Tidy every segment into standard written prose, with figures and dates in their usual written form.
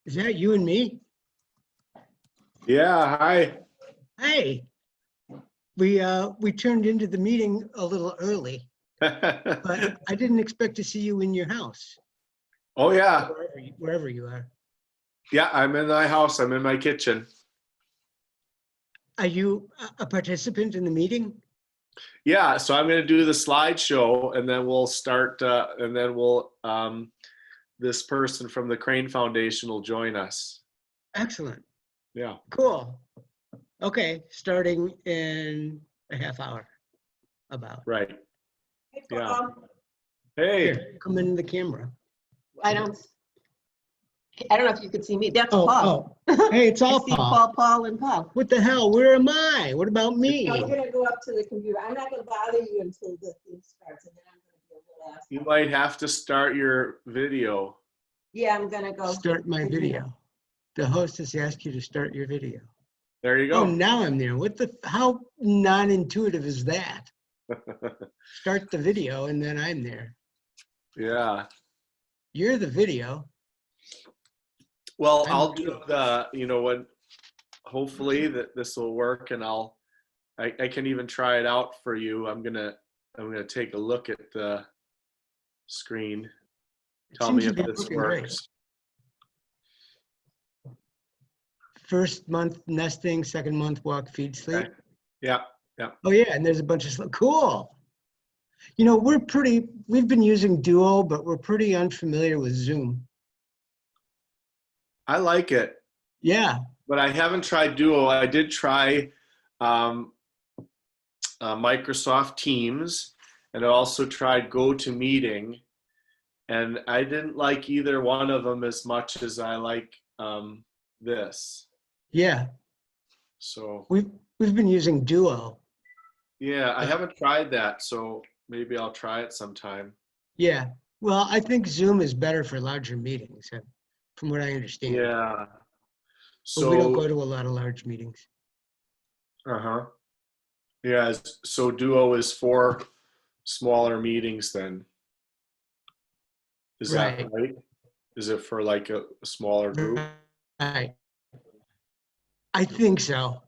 Is that you and me? Yeah, hi. Hey, we turned into the meeting a little early, but I didn't expect to see you in your house, Oh, yeah. wherever you are. Yeah, I'm in my house. I'm in my kitchen. Are you a participant in the meeting? Yeah, so I'm going to do the slideshow and then we'll start, this person from the Crane Foundation will join us. Excellent. Yeah. Cool. Okay, starting in a half hour, about. Right. Hey, Yeah. Paul. Hey. Here, come in the camera. I don't know if you could see me. That's Oh, Paul. oh. Hey, it's I all see Paul. Paul, and Paul. What the hell? Where am I? What about me? I'm gonna go up to the computer. I'm not gonna bother you until the thing starts, and then I'm gonna be a little ass. You might have to start your video. Yeah, I'm gonna go. Start my video. The hostess asked you to start your video. There you Oh, go. now I'm there. How non-intuitive is that? Start the video and then I'm there. Yeah. You're the video. Well, I'm I'll video. do hopefully that this will work and I can even try it out for you. I'm gonna take a look at the screen. Tell me if this works. First month nesting, second month walk, feed, sleep. Okay. Yeah, yeah. Oh yeah, and there's a bunch of cool. You know, we've been using Duo, but we're pretty unfamiliar with Zoom. I like it, Yeah. but I haven't tried Duo. I did try Microsoft Teams, and I also tried GoToMeeting, and I didn't like either one of them as much as I like this. Yeah. So We've been using Duo. yeah, I haven't tried that, so maybe I'll try it sometime. Yeah. Well, I think Zoom is better for larger meetings, from what I understand. Yeah. But we don't go So to a lot of large meetings. uh-huh. Yeah, so Duo is for smaller meetings then. Is that right? Is it for like a smaller group? Right. I think so.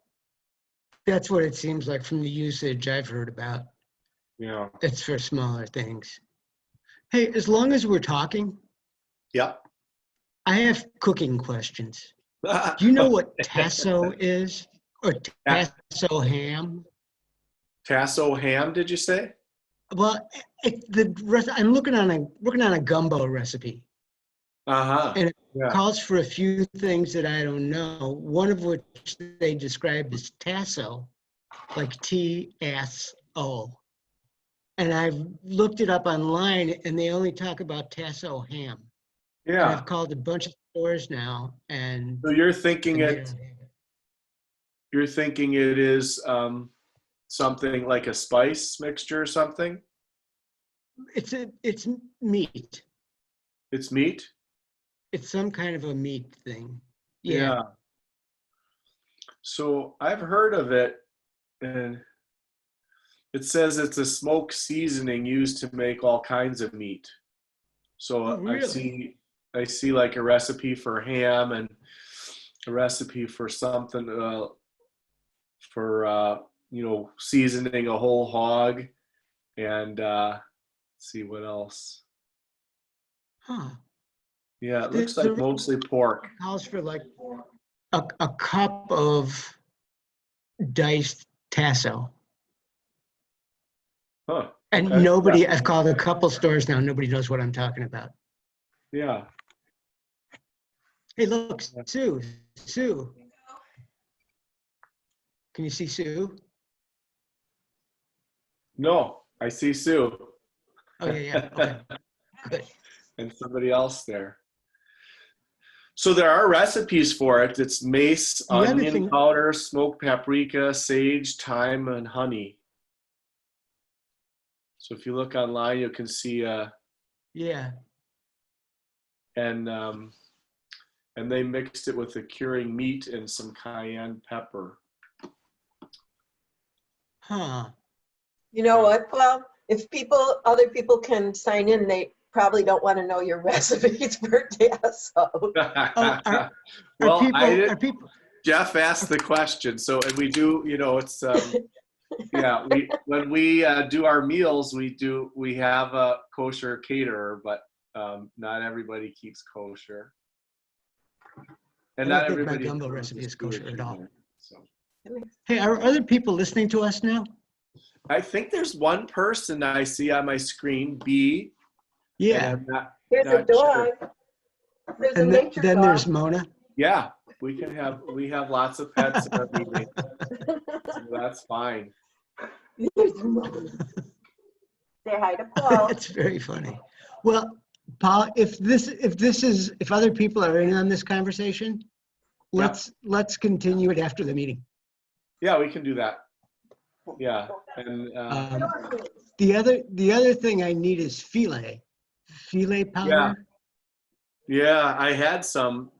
That's what it seems like from the usage I've heard about. Yeah. It's for smaller things. Hey, as long as we're talking, Yep. I have cooking questions. Do you know what tasso is? Or tasso ham? Tasso ham, did you say? Well, I'm looking on a gumbo recipe. Uh-huh. And it Yeah. calls for a few things that I don't know, one of which they described as tasso, like T-S-O. And I've looked it up online and they only talk about tasso ham. And Yeah. I've called a bunch of stores now and So you're thinking they it don't have it. you're thinking it is something like a spice mixture or something? It's meat. It's meat? It's some kind of a meat thing. Yeah. So I've heard of it, and it says it's a smoke seasoning used to make all kinds of meat. So Oh, really? I see like a recipe for ham and a recipe for something for seasoning a whole hog, and let's see what else. Huh. Yeah, it looks like mostly pork. Calls for like a cup of diced tasso. Huh. And Okay. I've called a couple stores now, nobody knows what I'm talking about. Yeah. Hey, look, Sue. Can you see Sue? No, I see Sue. Oh, yeah. Okay, good. And somebody else there. So there are recipes for it. It's mace, The other onion thing- powder, smoked paprika, sage, thyme, and honey. So if you look online, you can see Yeah. and they mixed it with the curing meat and some cayenne pepper. Huh. You know what, Paul? If other people can sign in, probably don't want to know your recipes for tasso. Oh, are Well, people, Jeff asked the question, so, and we do, it's, yeah, when we do our meals, we have a kosher caterer, but not everybody keeps kosher. And I not don't think my everybody gumbo knows recipe the is kosher at all. either, so. Hey, are other people listening to us now? I think there's one person I see on my screen, B, and Yeah. I'm not There's a sure. dog. There's a And nature then dog. there's Mona. Yeah, we have lots of pets in our meeting, so that's fine. There's Mona. Say hi to Paul. It's very funny. Well, Paul, if other people are in on this conversation, let's continue it after the meeting. Yeah, we can do that. Yeah, and The other thing I need is filet powder. yeah, I had some,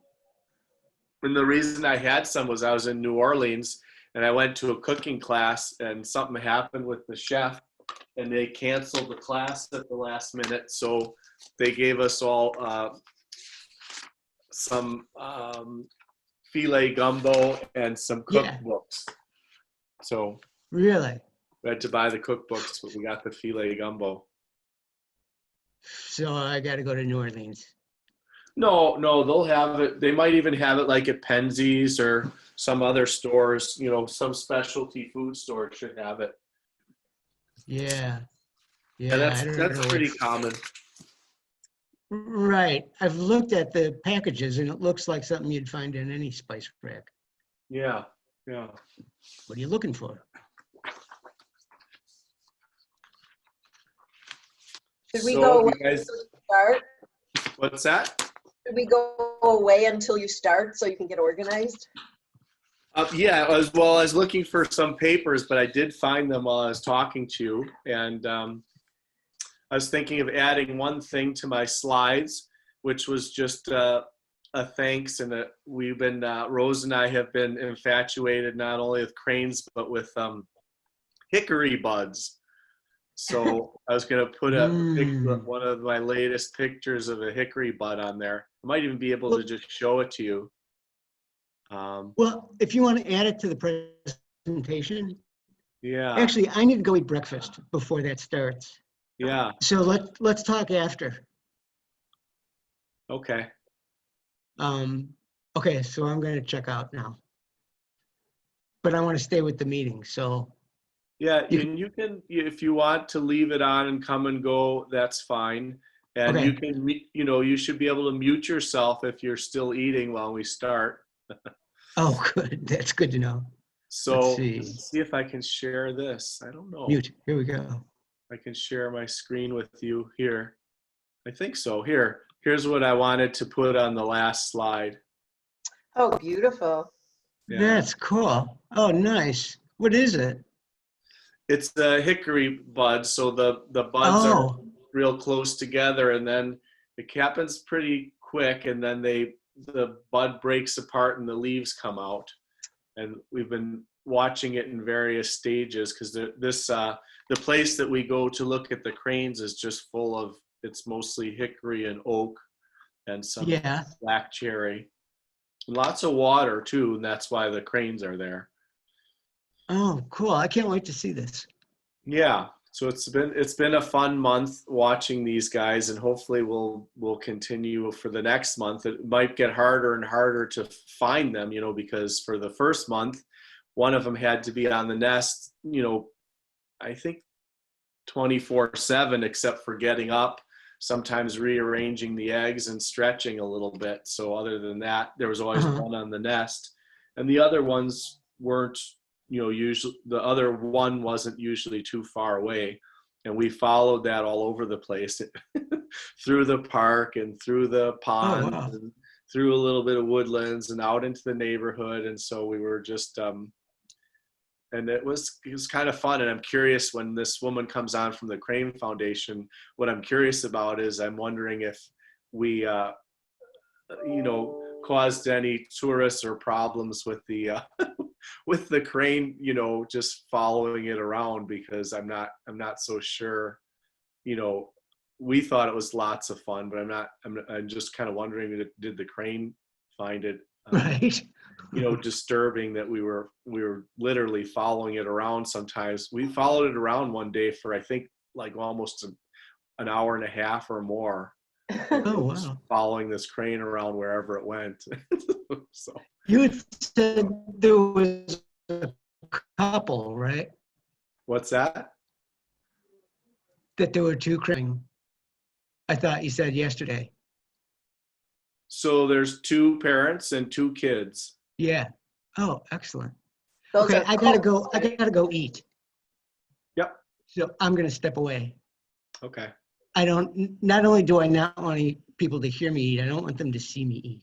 and the reason I had some was I was in New Orleans and I went to a cooking class and something happened with the chef and they canceled the class at the last minute, so they gave us all some filet gumbo and some cookbooks. So Really? we had to buy the cookbooks, but we got the filet gumbo. So I got to go to New Orleans. No, they'll have it. They might even have it like at Penzeys or some other stores, some specialty food store should have it. Yeah. Yeah, I don't that's know pretty common. Right. I've looked at the packages and it looks like something you'd find in any spice rack. Yeah. What are you looking for? Should we go away you guys, until you start? what's that? Should we go away until you start so you can get organized? Yeah, I was looking for some papers, but I did find them while I was talking to you. And I was thinking of adding one thing to my slides, which was just a thanks. And we've been, Rose and I have been infatuated not only with cranes, but with hickory buds. So I was going to put one of my latest pictures of a hickory bud on there. I might even be able to just show it to you. Well, if you want to add it to the presentation. Yeah. Actually, I need to go eat breakfast before that starts. Yeah. So let's talk after. Okay. Okay, so I'm going to check out now. But I want to stay with the meeting, so. Yeah, and you can, if you want to leave it on and come and go, that's fine. And Okay. you can, you should be able to mute yourself if you're still eating while we start. Oh, good. That's good to know. So Let's see if I can share this. I don't know. Mute. Here we go. I can share my screen with you here. I think so. Here's what I wanted to put on the last slide. Oh, beautiful. Yeah. That's cool. Oh, nice. What is it? It's the hickory buds. So the buds are real close together, and then it happens pretty quick, and then the bud breaks apart and the leaves come out. And we've been watching it in various stages because the place that we go to look at the cranes is just full of, it's mostly hickory and oak and some black cherry. Lots of water too, and that's why the cranes are there. Oh, cool. I can't wait to see this. Yeah, so it's been a fun month watching these guys, and hopefully we'll continue for the next month. It might get harder and harder to find them, because for the first month, one of them had to be on the nest, I think 24/7, except for getting up, sometimes rearranging the eggs and stretching a little bit. So other than that, there was always one on the nest, and the other ones weren't, usually the other one wasn't usually too far away. And we followed that all over the place through the park and through the pond and through a little bit of woodlands and out into the neighborhood. And so we were just, and it was kind of fun. And I'm curious, when this woman comes on from the Crane Foundation, what I'm curious about is I'm wondering if we, caused any tourists or problems with the with the crane, just following it around, because I'm not so sure, we thought it was lots of fun, but I'm just kind of wondering, did the crane find it, Right. disturbing that we were literally following it around sometimes. We followed it around one day for, I think, like almost an hour and a half or more. Oh, Just wow. following this crane around wherever it went. So You had said there was a couple, right? what's that? That there were two cranes. I thought you said yesterday. So there's 2 parents and 2 kids. Yeah. Oh, excellent. Those Okay, are I gotta Colts, go. I right? gotta go eat. Yep. So I'm gonna step away. Okay. Not only do I not want people to hear me eat, I don't want them to see me eat.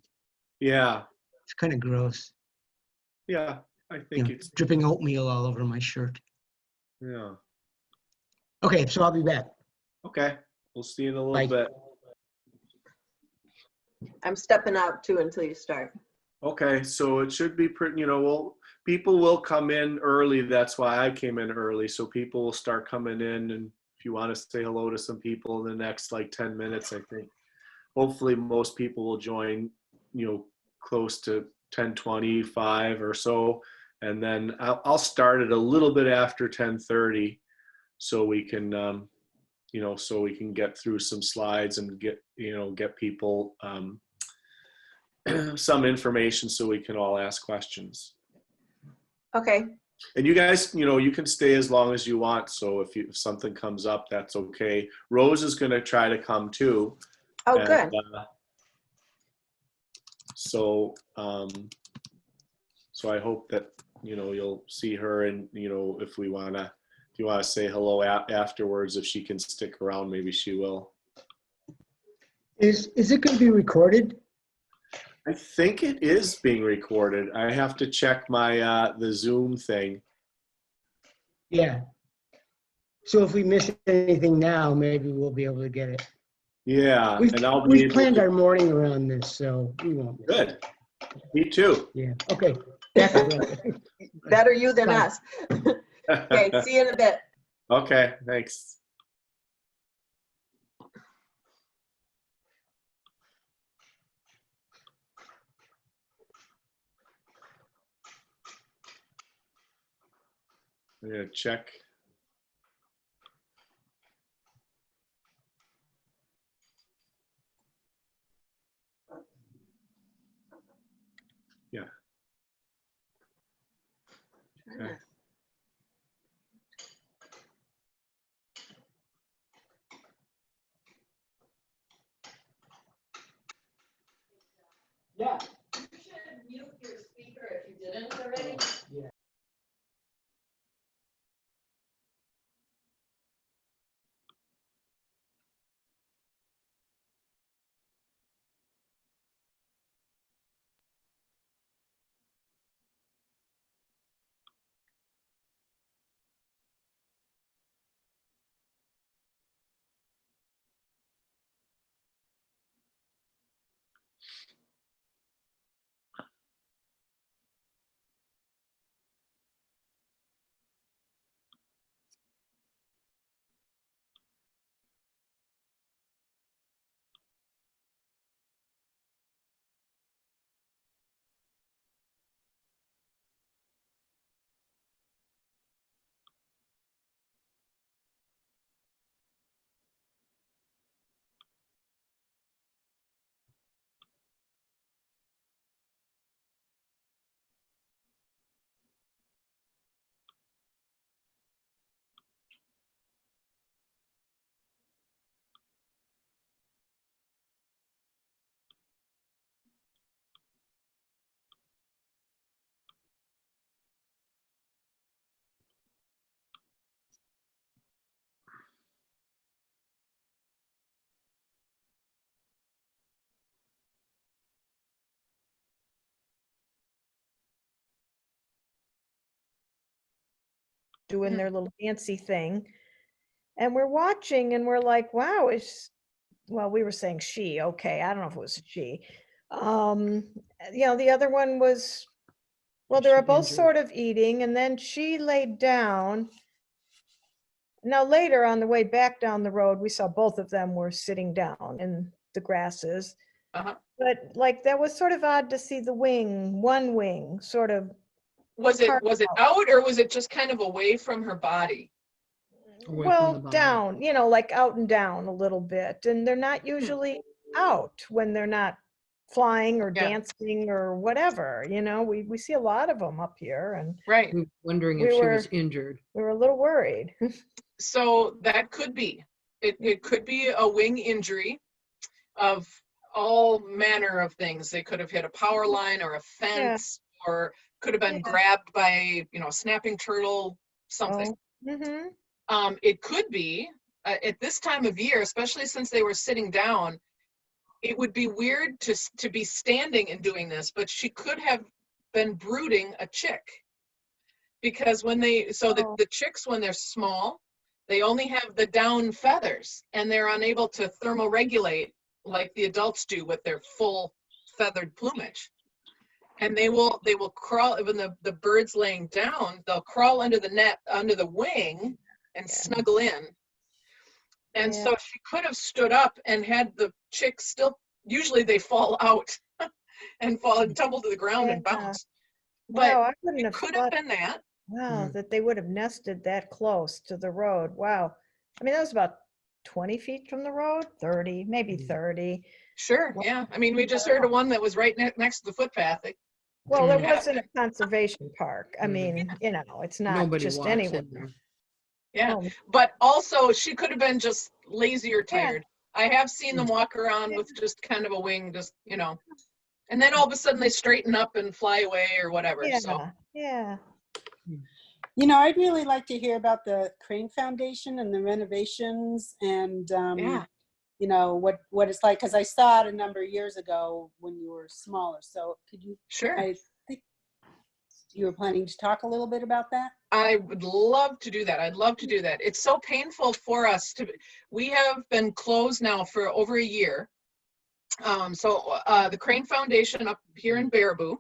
Yeah. It's kind of gross. Yeah. I think it's, Dripping oatmeal all over my shirt. yeah. Okay, so I'll be back. Okay. We'll see you in a little Bye. bit. I'm stepping out too until you start. Okay. So it should be pretty, people will come in early. That's why I came in early. So people will start coming in. And if you want to say hello to some people in the next like 10 minutes, I think hopefully most people will join, close to 10:25 or so. And then I'll start it a little bit after 10:30 so we can, so we can get through some slides and get people some information so we can all ask questions. Okay. And you guys, you can stay as long as you want. So if something comes up, that's okay. Rose is going to try to come too. Oh, And, good. So I hope that, you'll see her, and, if you want to say hello afterwards, if she can stick around, maybe she will. Is it going to be recorded? I think it is being recorded. I have to check my, the Zoom thing. Yeah. So if we miss anything now, maybe we'll be able to get it. Yeah. And I'll be We've able planned to, our morning around this, so we won't miss it. good. Me too. Yeah. Okay. Back to Brenda. Better you than Bye. us. Okay, see you in a bit. Okay, thanks. I'm gonna check. Yeah. Okay. Yeah. You should mute your speaker if you didn't already. Yeah. doing their little fancy thing. And we're watching and we're like, wow, well, we were saying she, okay, I don't know if it was a she. The other one was, well, they were She both injured. sort of eating, and then she laid down Now later on the way back down the road, we saw both of them were sitting down in the grasses. Uh-huh. But like that was sort of odd to see the wing, one wing, sort of. Was it carved out or was it just kind of away from her body? Away from Well, the body. down, like out and down a little bit. And they're not usually out when they're not flying or Yeah. dancing or whatever, we see a lot of them up here and Right. We were wondering We if she were- was injured. we were a little worried. So that could be. It could be a wing injury of all manner of things. They could have hit a power line or a fence or could have been Yeah. grabbed by, a snapping turtle, something. Mm-hmm. It could be at this time of year, especially since they were sitting down, it would be weird to be standing and doing this, but she could have been brooding a chick. Because the chicks, when they're small, they only have the down feathers and they're unable to thermoregulate like the adults do with their full feathered plumage. And they will crawl, when the bird's laying down, they'll crawl under the net, under the wing and snuggle in. And so she could have stood up and had the chicks still, usually they fall out and fall and tumble to the ground and Yeah. bounce. Wow, But I wouldn't it have could have thought, been that. wow, that they would have nested that close to the road. Wow. I mean, that was about 20 feet from the road, 30, maybe 30. Sure, yeah. I mean, we just heard of one that was right next to the footpath. Well, it Yeah. wasn't a conservation park. I mean, it's not Nobody just walks anywhere. in there. Yeah, Oh, but also she could have been just lazy or Yeah. tired. I have seen them walk around with just kind of a wing, just, and then all of a sudden they straighten up and fly away or whatever. So yeah. I'd really like to hear about the Crane Foundation and the renovations and, yeah, what it's like, because I saw it a number of years ago when you were smaller. So could you, sure. I think you were planning to talk a little bit about that? I would love to do that. I'd love to do that. It's so painful for us we have been closed now for over a year. The Crane Foundation up here in Baraboo,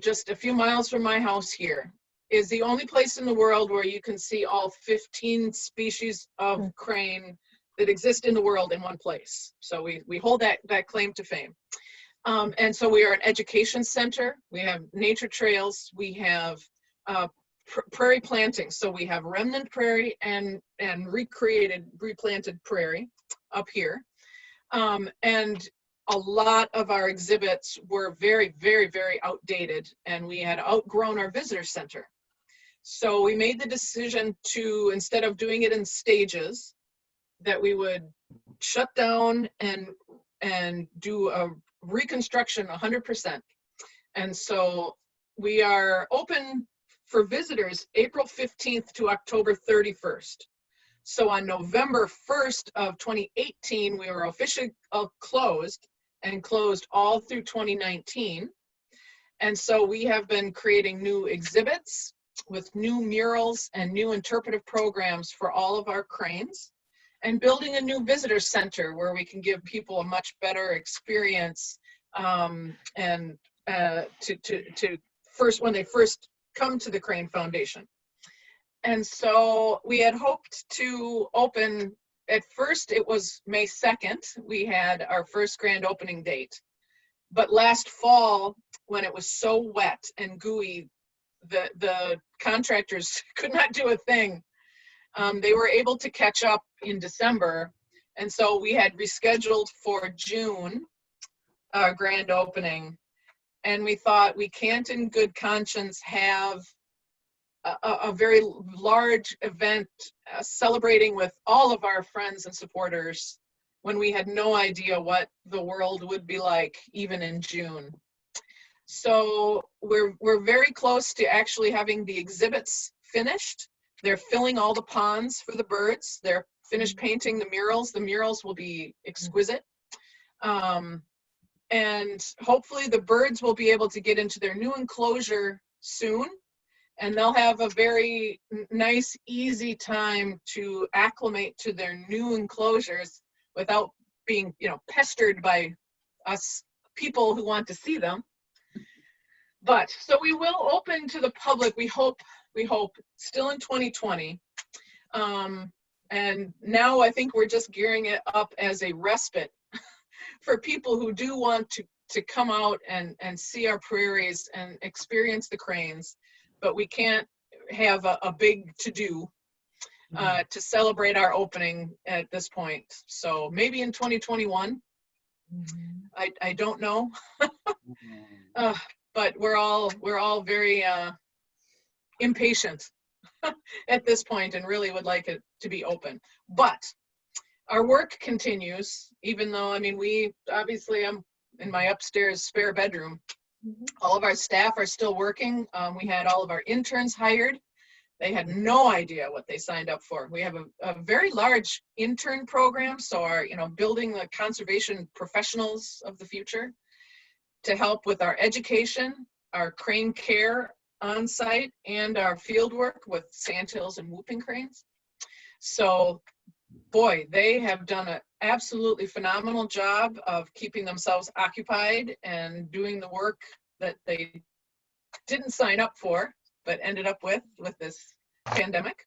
just a few miles from my house here, is the only place in the world where you can see all 15 species of crane that exist in the world in one place. So we hold that claim to fame. And so we are an education center. We have nature trails. We have prairie planting. So we have remnant prairie and replanted prairie up here. And a lot of our exhibits were very, very, very outdated, and we had outgrown our visitor center. So we made the decision to, instead of doing it in stages, that we would shut down and do a reconstruction 100%. And so we are open for visitors April 15th to October 31st. So on November 1st of 2018, we were officially closed and closed all through 2019. And so we have been creating new exhibits with new murals and new interpretive programs for all of our cranes, and building a new visitor center where we can give people a much better experience and to first, when they first come to the Crane Foundation. And so we had hoped to open, at first it was May 2nd, we had our first grand opening date. But last fall, when it was so wet and gooey, the contractors could not do a thing. They were able to catch up in December. And so we had rescheduled for June, our grand opening. And we thought we can't in good conscience have a very large event celebrating with all of our friends and supporters when we had no idea what the world would be like even in June. So we're very close to actually having the exhibits finished. They're filling all the ponds for the birds. They're finished painting the murals. The murals will be exquisite. And hopefully the birds will be able to get into their new enclosure soon. And they'll have a very nice, easy time to acclimate to their new enclosures without being, pestered by us people who want to see them. But so we will open to the public. We hope still in 2020. And now I think we're just gearing it up as a respite for people who do want to come out and see our prairies and experience the cranes, but we can't have a big to-do to celebrate our opening at this point. So maybe in 2021, I don't know. But we're all very impatient at this point and really would like it to be open. But our work continues, even though, I mean, we obviously, I'm in my upstairs spare bedroom. All of our staff are still working. We had all of our interns hired. They had no idea what they signed up for. We have a very large intern program, so our, building the conservation professionals of the future to help with our education, our crane care on site, and our field work with sandhills and whooping cranes. So, boy, they have done an absolutely phenomenal job of keeping themselves occupied and doing the work that they didn't sign up for, but ended up with this pandemic.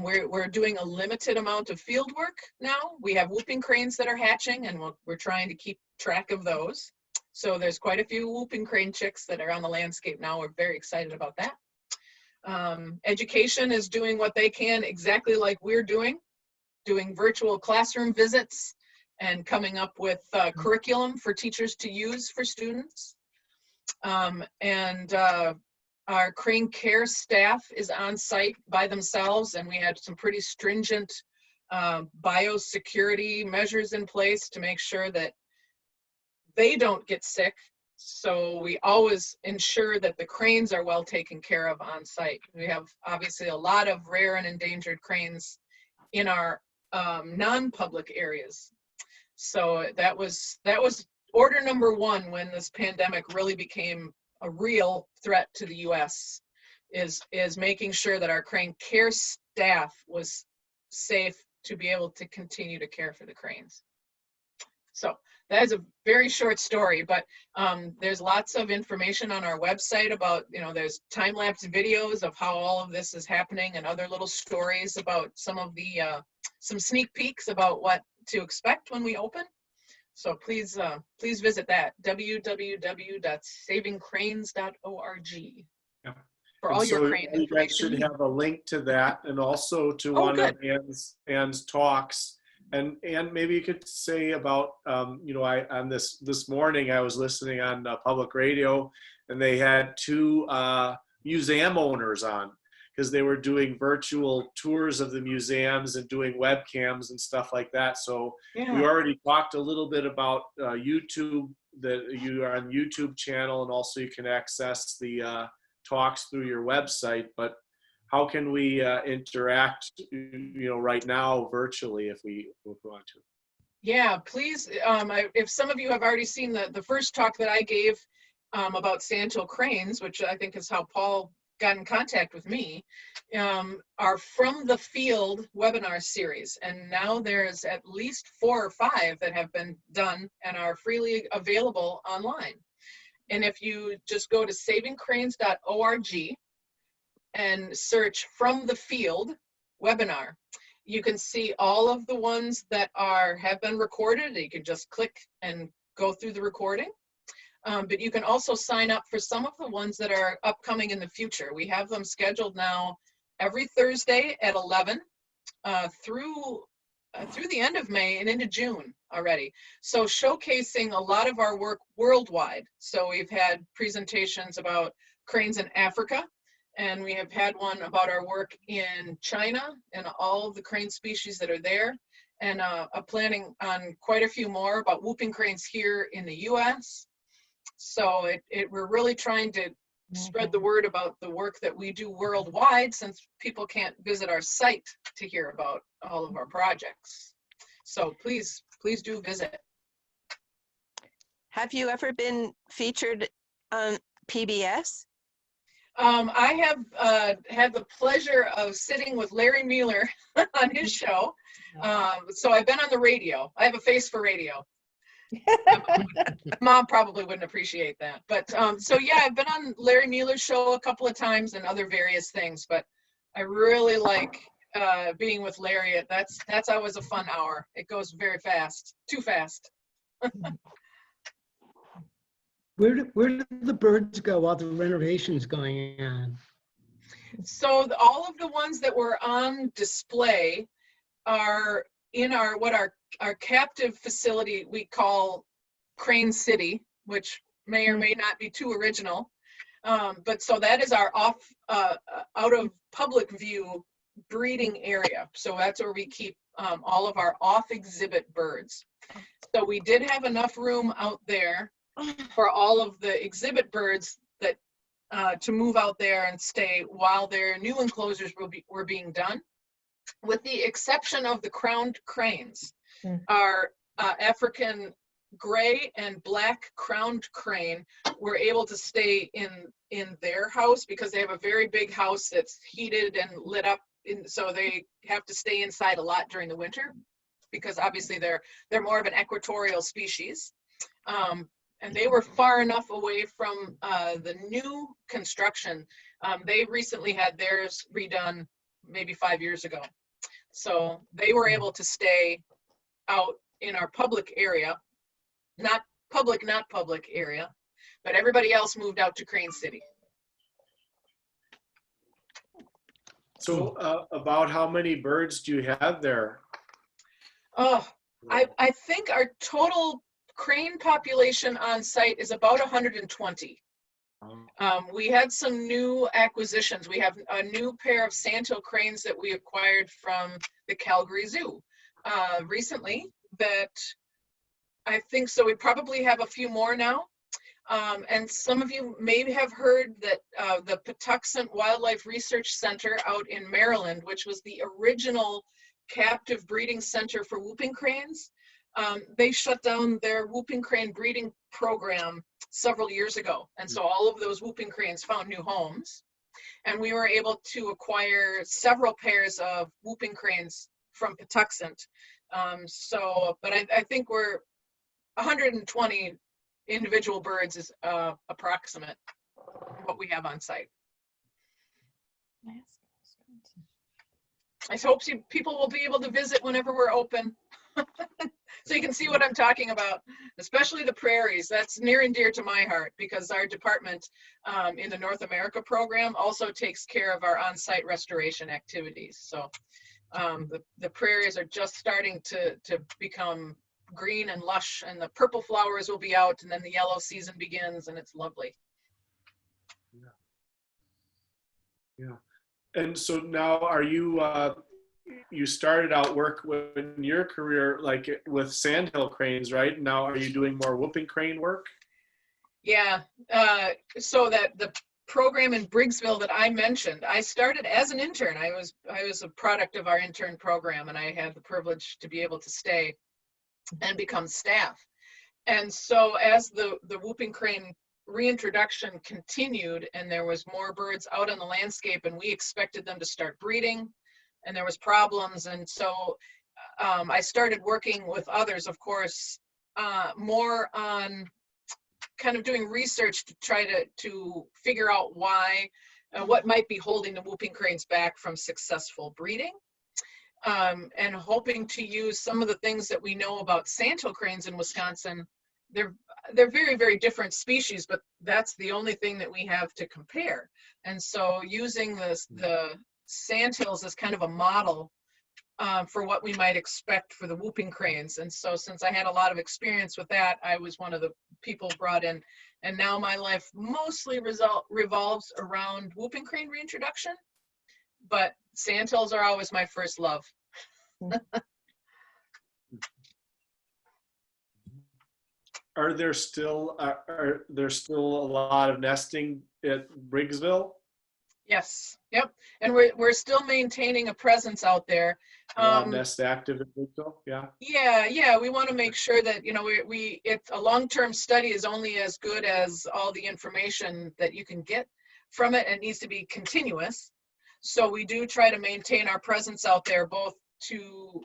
We're doing a limited amount of field work now. We have whooping cranes that are hatching, and we're trying to keep track of those. So there's quite a few whooping crane chicks that are on the landscape now. We're very excited about that. Education is doing what they can exactly like we're doing virtual classroom visits and coming up with curriculum for teachers to use for students. Our crane care staff is on site by themselves, and we had some pretty stringent biosecurity measures in place to make sure that they don't get sick. So we always ensure that the cranes are well taken care of on site. We have obviously a lot of rare and endangered cranes in our non-public areas. So that was order number one when this pandemic really became a real threat to the US is making sure that our crane care staff was safe to be able to continue to care for the cranes. So that is a very short story, but there's lots of information on our website about, there's time-lapse videos of how all of this is happening and other little stories about some of the, some sneak peeks about what to expect when we open. So please visit that, www.savingcranes.org. Yeah. For all your crane You guys information. should have a link to that, and also to one of Ann's talks. And maybe you could say about, on this morning I was listening on public radio, and they had two museum owners on, because they were doing virtual tours of the museums and doing webcams and stuff like that. So Yeah. we already talked a little bit about YouTube, that you are on the YouTube channel, and also you can access the talks through your website. But how can we interact, right now virtually if we want to? Yeah, please. If some of you have already seen the first talk that I gave about Sandhill cranes, which I think is how Paul got in contact with me, are From the Field webinar series. And now there's at least 4 or 5 that have been done and are freely available online. And if you just go to savingcranes.org and search From the Field webinar, you can see all of the ones that have been recorded. You can just click and go through the recording. But you can also sign up for some of the ones that are upcoming in the future. We have them scheduled now every Thursday at 11 through the end of May and into June already. So showcasing a lot of our work worldwide. So we've had presentations about cranes in Africa, and we have had one about our work in China and all of the crane species that are there, and planning on quite a few more about whooping cranes here in the US. So we're really trying to spread the word about the work that we do worldwide, since people can't visit our site to hear about all of our projects. So please do visit. Have you ever been featured on PBS? I have had the pleasure of sitting with Larry Mueller on his show. So I've been on the radio. I have a face for radio. Mom probably wouldn't appreciate that. But so yeah, I've been on Larry Mueller's show a couple of times and other various things. But I really like being with Larry. That's always a fun hour. It goes very fast, too fast. Where do the birds go while the renovation's going on? So all of the ones that were on display are in our captive facility we call Crane City, which may or may not be too original. But so that is our out of public view breeding area. So that's where we keep all of our off exhibit birds. So we did have enough room out there for all of the exhibit birds that to move out there and stay while their new enclosures were being done, with the exception of the crowned cranes. Our African gray and black crowned crane were able to stay in their house because they have a very big house that's heated and lit up, so they have to stay inside a lot during the winter because obviously they're more of an equatorial species. And they were far enough away from the new construction. They recently had theirs redone maybe 5 years ago. So they were able to stay out in our public area, not public area, but everybody else moved out to Crane City. So about how many birds do you have there? Oh, I think our total crane population on site is about 120. We had some new acquisitions. We have a new pair of Sandhill cranes that we acquired from the Calgary Zoo recently that I think, so we probably have a few more now. And some of you may have heard that the Patuxent Wildlife Research Center out in Maryland, which was the original captive breeding center for whooping cranes, they shut down their whooping crane breeding program several years ago. And so all of those whooping cranes found new homes. And we were able to acquire several pairs of whooping cranes from Patuxent. But I think we're 120 individual birds is approximate what we have on site. I hope people will be able to visit whenever we're open. So you can see what I'm talking about, especially the prairies. That's near and dear to my heart because our department in the North America program also takes care of our on-site restoration activities. So the prairies are just starting to become green and lush, and the purple flowers will be out, and then the yellow season begins, and it's lovely. Yeah. And so now are you, you started out work in your career, like with Sandhill cranes, right? Now, are you doing more whooping crane work? Yeah, so that the program in Briggsville that I mentioned, I started as an intern. I was a product of our intern program, and I had the privilege to be able to stay and become staff. And so as the whooping crane reintroduction continued and there was more birds out on the landscape and we expected them to start breeding and there was problems, and so I started working with others, of course, more on kind of doing research to try to figure out why, what might be holding the whooping cranes back from successful breeding. And hoping to use some of the things that we know about Sandhill cranes in Wisconsin. They're very, very different species, but that's the only thing that we have to compare. And so using the Sandhills as kind of a model for what we might expect for the whooping cranes. And so since I had a lot of experience with that, I was one of the people brought in. And now my life mostly revolves around whooping crane reintroduction. But Sandhills are always my first love. Are there still a lot of nesting at Briggsville? Yes. Yep. And we're still maintaining a presence out there. Nest active at Briggsville? Yeah. Yeah. We want to make sure that, you know, it's a long-term study is only as good as all the information that you can get from it. It needs to be continuous. So we do try to maintain our presence out there, both to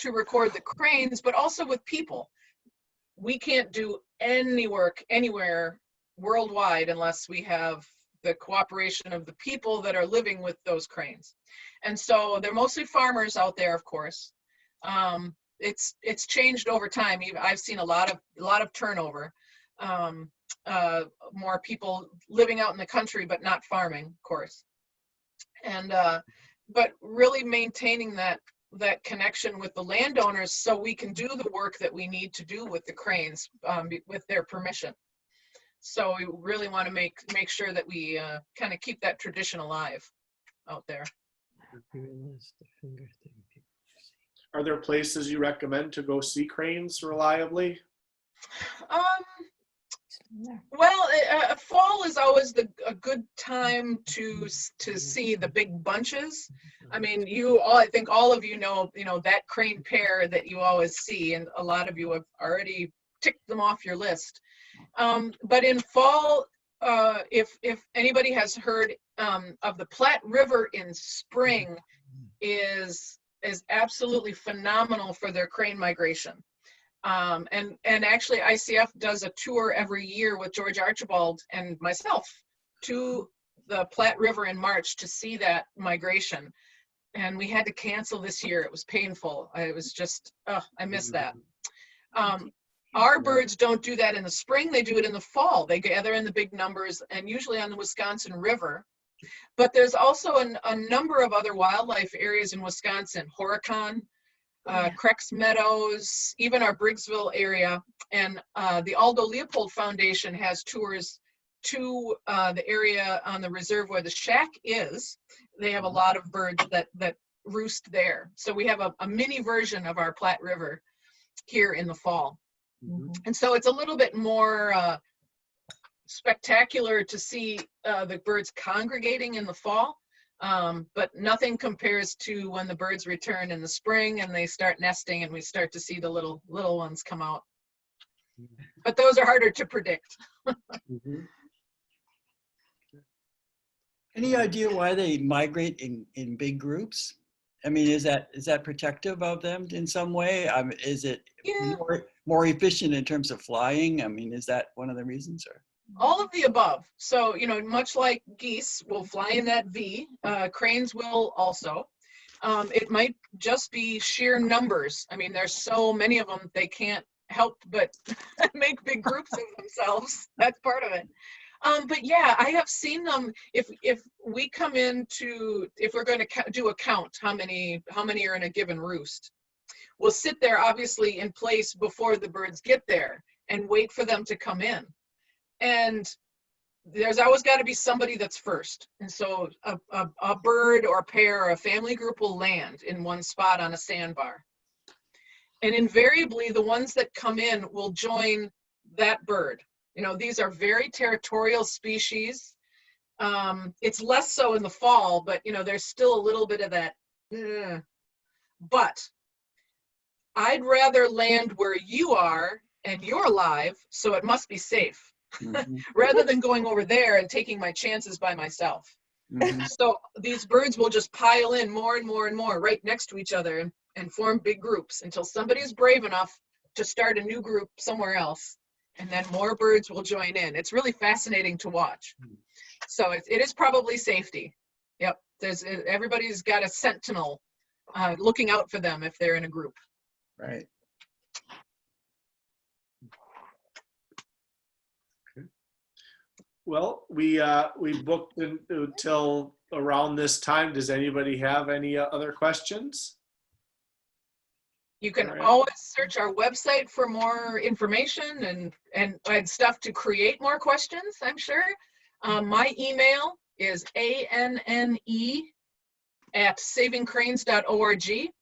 record the cranes, but also with people. We can't do any work anywhere worldwide unless we have the cooperation of the people that are living with those cranes. And so they're mostly farmers out there, of course. It's changed over time. I've seen a lot of turnover. More people living out in the country, but not farming, of course. And but really maintaining that connection with the landowners so we can do the work that we need to do with the cranes with their permission. So we really want to make sure that we kind of keep that tradition alive out there. Are there places you recommend to go see cranes reliably? Well, fall is always a good time to see the big bunches. I mean, I think all of you know that crane pair that you always see, and a lot of you have already ticked them off your list. But in fall, if anybody has heard of the Platte River in spring, is absolutely phenomenal for their crane migration. And actually ICF does a tour every year with George Archibald and myself to the Platte River in March to see that migration. And we had to cancel this year. It was painful. It was just, I miss that. Our birds don't do that in the spring. They do it in the fall. They gather in the big numbers and usually on the Wisconsin River. But there's also a number of other wildlife areas in Wisconsin, Horicon, Crex Meadows, even our Briggsville area. And the Aldo Leopold Foundation has tours to the area on the reserve where the shack is. They have a lot of birds that roost there. So we have a mini version of our Platte River here in the fall. And so it's a little bit more spectacular to see the birds congregating in the fall. But nothing compares to when the birds return in the spring and they start nesting and we start to see the little ones come out. But those are harder to predict. Any idea why they migrate in big groups? I mean, is that protective of them in some way? Is it more efficient in terms of flying? I mean, is that one of the reasons? Or all of the above. So, much like geese will fly in that V, cranes will also. It might just be sheer numbers. I mean, there's so many of them, they can't help but make big groups of themselves. That's part of it. But yeah, I have seen them. If we come if we're going to do a count, how many are in a given roost, we'll sit there obviously in place before the birds get there and wait for them to come in. And there's always got to be somebody that's first. And so a bird or a pair or a family group will land in one spot on a sandbar. And invariably, the ones that come in will join that bird. These are very territorial species. It's less so in the fall, but there's still a little bit of that. But I'd rather land where you are and you're alive, so it must be safe, rather than going over there and taking my chances by myself. So these birds will just pile in more and more and more right next to each other and form big groups until somebody's brave enough to start a new group somewhere else. And then more birds will join in. It's really fascinating to watch. So it is probably safety. Yep, everybody's got a sentinel looking out for them if they're in a group. right. Well, we booked until around this time. Does anybody have any other questions? You can All right. always search our website for more information and stuff to create more questions, I'm sure. My email is anne@savingcranes.org.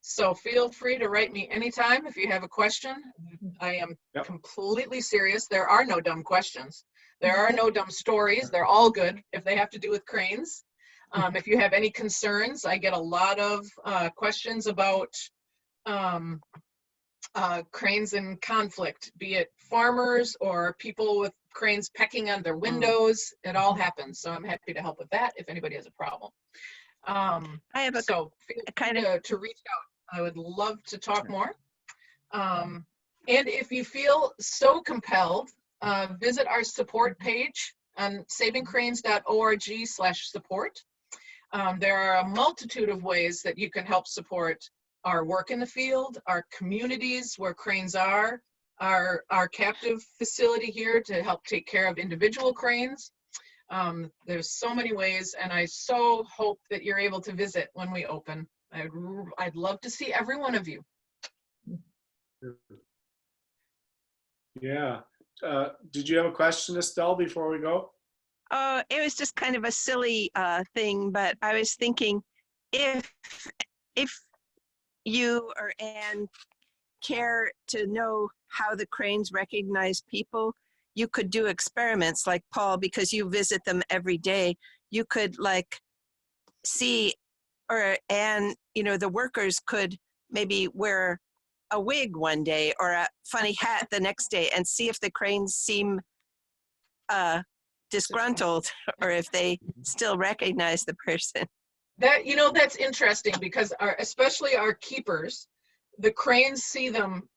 So feel free to write me anytime if you have a question. I am completely serious. There are no dumb questions. There are no dumb stories. They're all good if they have to do with cranes. If you have any concerns, I get a lot of questions about cranes in conflict, be it farmers or people with cranes pecking on their windows. It all happens. So I'm happy to help with that if anybody has a problem. I have a So feel free to reach out. I would love to talk more. And if you feel so compelled, visit our support page on savingcranes.org/support. There are a multitude of ways that you can help support our work in the field, our communities where cranes are, our captive facility here to help take care of individual cranes. There's so many ways, and I so hope that you're able to visit when we open. I'd love to see every one of you. Yeah. Did you have a question, Estelle, before we go? It was just kind of a silly thing, but I was thinking if you or Anne care to know how the cranes recognize people, you could do experiments like Paul, because you visit them every day. You could like see, and the workers could maybe wear a wig one day or a funny hat the next day and see if the cranes seem disgruntled or if they still recognize the person. That's interesting because especially our keepers, the cranes see them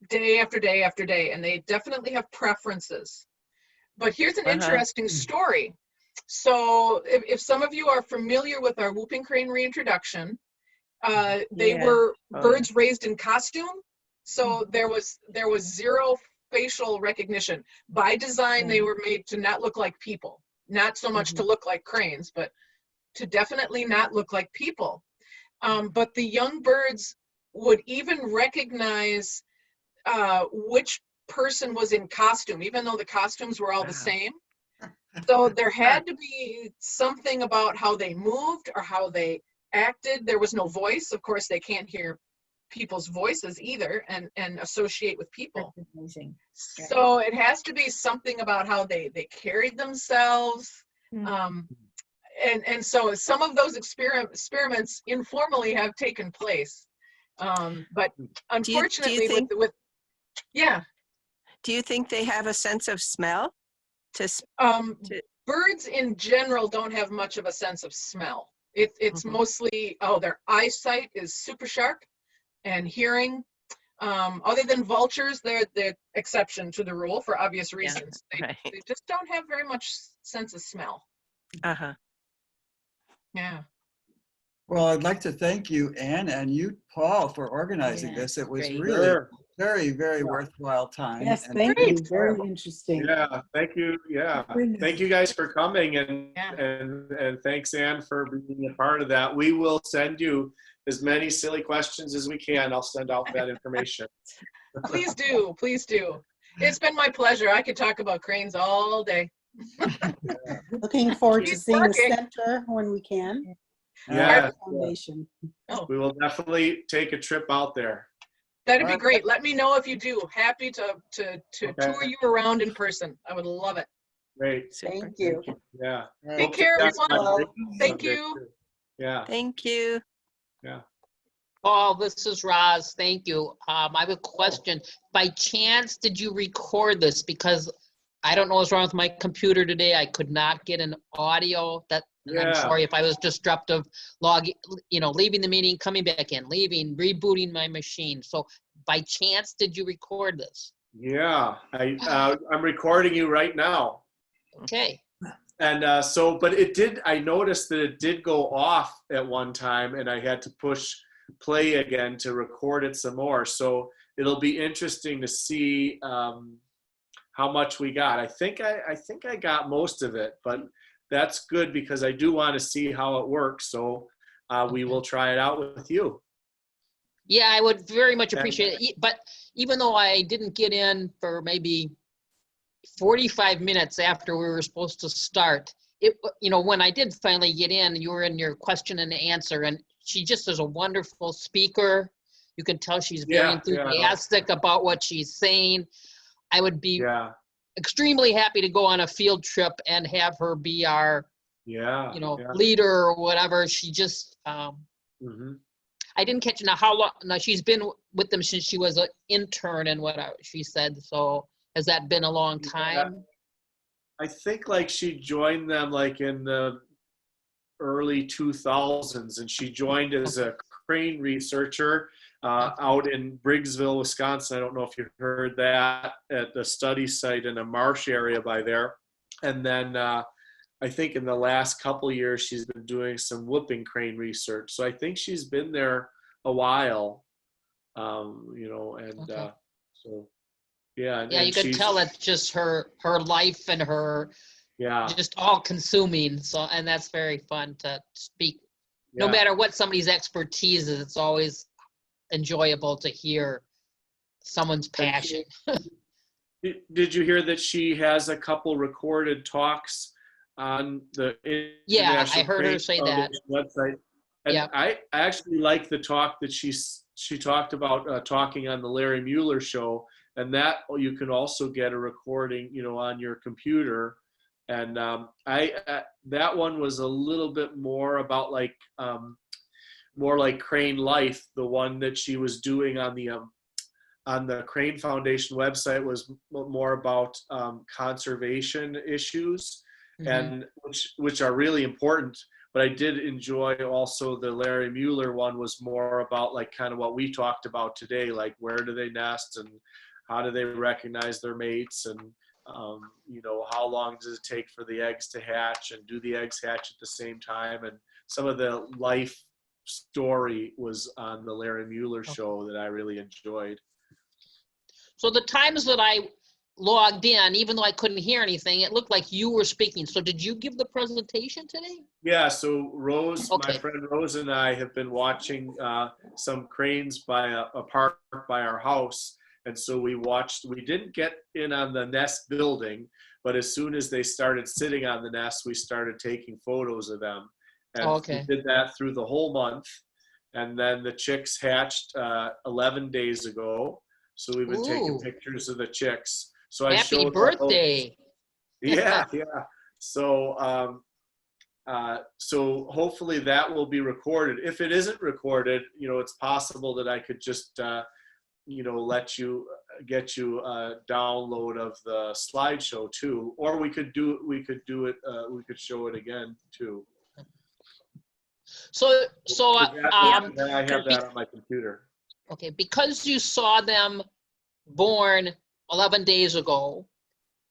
day after day after day, and they definitely have preferences. But here's an interesting story. So if some of you are familiar with our whooping crane reintroduction, they were birds raised in costume. So there was zero facial recognition. By design, they were made to not look like people, not so much to look like cranes, but to definitely not look like people. But the young birds would even recognize which person was in costume, even though the costumes were all the same. So there had to be something about how they moved or how they acted. There was no voice. Of course, they can't hear people's voices either and associate with people. That's amazing. So it has to be something about how they carried themselves. And so some of those experiments informally have taken place. But unfortunately, do you think they have a sense of smell? Birds in general don't have much of a sense of smell. It's mostly, their eyesight is super sharp, and hearing. Other than vultures, they're the exception to the rule for obvious reasons. They just don't have very much sense of smell. Yeah. Well, I'd like to thank you, Anne, and you, Paul, for organizing this. It was really very, very worthwhile time. Yes, and thank you. Very interesting. Yeah, thank you. Yeah, thank you guys for coming, and thanks, Anne, for being a part of that. We will send you as many silly questions as we can. I'll send out that information. Please do, please do. It's been my pleasure. I could talk about cranes all day. Looking forward to Keep seeing the working. center when we can. Yeah, Foundation. we will definitely take a trip out there. That'd be great. Let me know if you do. Happy to tour you around in person. I would love it. Great. Thank you. Yeah. Take care, everyone. Thank you. Yeah. Thank you. Yeah. Paul, this is Roz. Thank you. I have a question. By chance, did you record this? Because I don't know what's wrong with my computer today. I could not get an audio. I'm sorry if I was disruptive, leaving the meeting, coming back in, leaving, rebooting my machine. So by chance, did you record this? Yeah, I'm recording you right now. Okay. And but I noticed that it did go off at one time, and I had to push play again to record it some more. So it'll be interesting to see how much we got. I think I got most of it, but that's good because I do want to see how it works. So we will try it out with you. Yeah, I would very much appreciate it. But even though I didn't get in for maybe 45 minutes after we were supposed to start, when I did finally get in, you were in your question and answer, and she just is a wonderful speaker. You can tell she's very enthusiastic about what she's saying. I would be extremely happy to go on a field trip and have her be our, leader or whatever. She just, I didn't catch how long. Now she's been with them since she was an intern and whatever she said. So has that been a long time? I think she joined them in the early 2000s, and she joined as a crane researcher out in Briggsville, Wisconsin. I don't know if you heard that, at the study site in a marsh area by there. And then I think in the last couple years, she's been doing some whooping crane research. So I think she's been there a while, you know, and Okay. so, yeah. Yeah, you could tell it's just her life and her Yeah. just all consuming. So, and that's very fun to speak. No Yeah. matter what somebody's expertise is, it's always enjoyable to hear someone's passion. Did you hear that she has a couple recorded talks on the Yeah, International I heard her Crane say that. Foundation website? And Yep. I actually like the talk that she talked about talking on the Larry Mueller show, and that you can also get a recording, you know, on your computer. And that one was a little bit more about like more like crane life. The one that she was doing on the Crane Foundation website was more about conservation issues, and which are really important. But I did enjoy also the Larry Mueller one was more about like kind of what we talked about today, like where do they nest and how do they recognize their mates, and you know, how long does it take for the eggs to hatch, and do the eggs hatch at the same time, and some of the life story was on the Larry Mueller show that I really enjoyed. So the times that I logged in, even though I couldn't hear anything, it looked like you were speaking. So did you give the presentation today? Yeah, so Rose, Okay. my friend Rose and I have been watching some cranes by a park by our house. And so we didn't get in on the nest building, but as soon as they started sitting on the nest, we started taking photos of them. And Okay. we did that through the whole month. And then the chicks hatched 11 days ago. So we've been taking Ooh. pictures of the chicks. So I Happy showed birthday. Yeah, yeah. So so hopefully that will be recorded. If it isn't recorded, you know, it's possible that I could just you know, get you a download of the slideshow too, or we could show it again too. So I have that on my computer. okay, because you saw them born 11 days ago,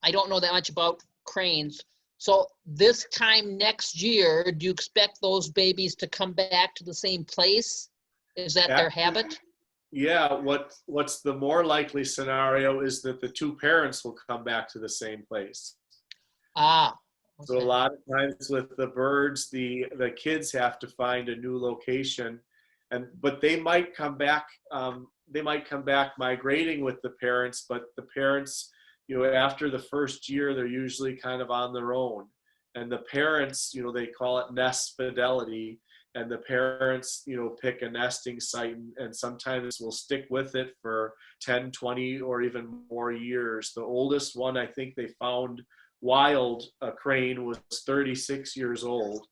I don't know that much about cranes. So this time next year, do you expect those babies to come back to the same place? Is that their habit? Yeah, what's the more likely scenario is that the two parents will come back to the same place. Ah. So a lot of times with the birds, the kids have to find a new location, but they might come back. They might come back migrating with the parents, but the parents, you know, after the first year, they're usually kind of on their own. And the parents, you know, they call it nest fidelity. And the parents, you know, pick a nesting site and sometimes will stick with it for 10, 20, or even more years. The oldest one I think they found wild, a crane, was 36 years old.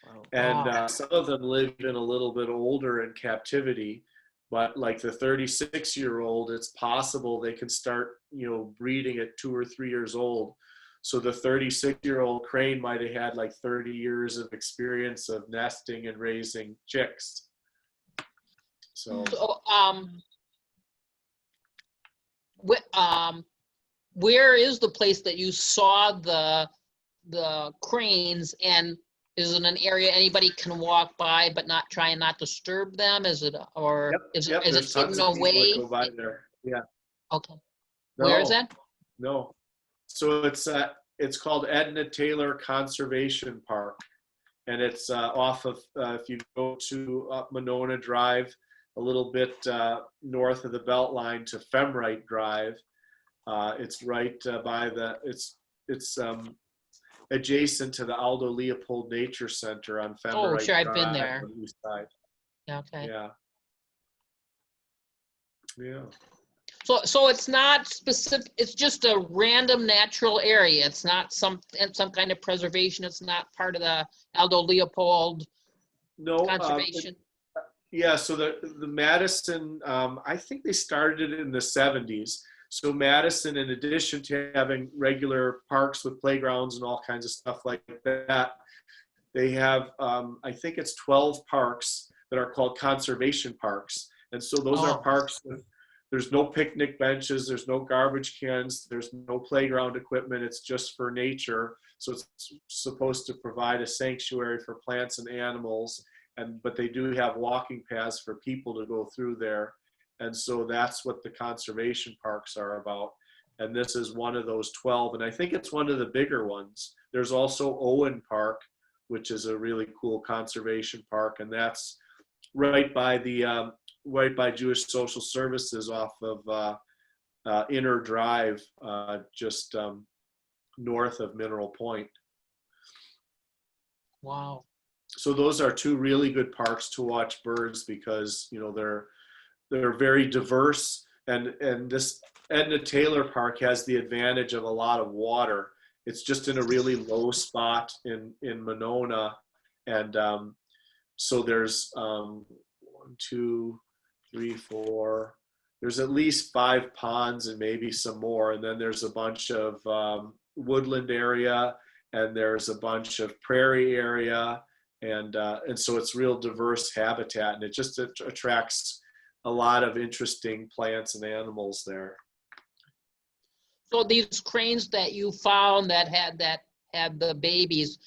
Wow. And some of them live in a little bit older in captivity, but like the 36-year-old, it's possible they can start, you know, breeding at 2 or 3 years old. So the 36-year-old crane might have had like 30 years of experience of nesting and raising chicks. So where is the place that you saw the cranes, and is it an area anybody can walk by but not try and not disturb them? Is it, or is it hidden away? Go by there. Yeah. Okay. Where is that? No. So it's called Edna Taylor Conservation Park, and it's off of if you go to up Monona Drive, a little bit north of the Beltline to Femrite Drive. It's right by it's adjacent to the Aldo Leopold Nature Center on Femrite Drive. Oh, sure, I've been there. On the east side. Okay. Yeah. Yeah. So it's not specific, it's just a random natural area. It's not some kind of preservation. It's not part of the Aldo Leopold conservation. Yeah, so the Madison, I think they started it in the 70s. So Madison, in addition to having regular parks with playgrounds and all kinds of stuff like that, they have, I think it's 12 parks that are called conservation parks. And so those are parks there's no picnic benches, there's no garbage cans, there's no playground equipment. It's just for nature. So it's supposed to provide a sanctuary for plants and animals. But they do have walking paths for people to go through there. And so that's what the conservation parks are about. And this is one of those 12. And I think it's one of the bigger ones. There's also Owen Park, which is a really cool conservation park. And that's right by the right by Jewish Social Services off of Inner Drive, just north of Mineral Point. Wow. So those are two really good parks to watch birds because, you know, they're very diverse, and this Edna Taylor Park has the advantage of a lot of water. It's just in a really low spot in Monona, and so there's 1, 2, 3, 4. There's at least 5 ponds and maybe some more, and then there's a bunch of woodland area, and there's a bunch of prairie area. And so it's real diverse habitat, and it just attracts a lot of interesting plants and animals there. So these cranes that you found that had the babies,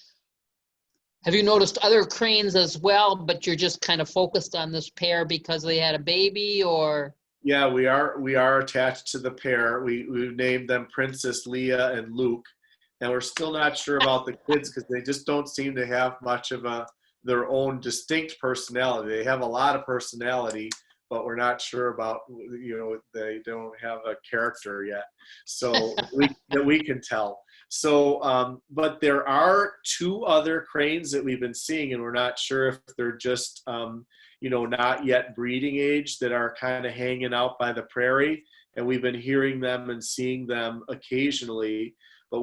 have you noticed other cranes as well, but you're just kind of focused on this pair because they had a baby, or? Yeah, we are attached to the pair. We've named them Princess Leah and Luke. And we're still not sure about the kids because they just don't seem to have much of their own distinct personality. They have a lot of personality, but we're not sure about, you know, they don't have a character yet. So that we can tell. So, but there are 2 other cranes that we've been seeing, and we're not sure if they're just, you know, not yet breeding age, that are kind of hanging out by the prairie. And we've been hearing them and seeing them occasionally, but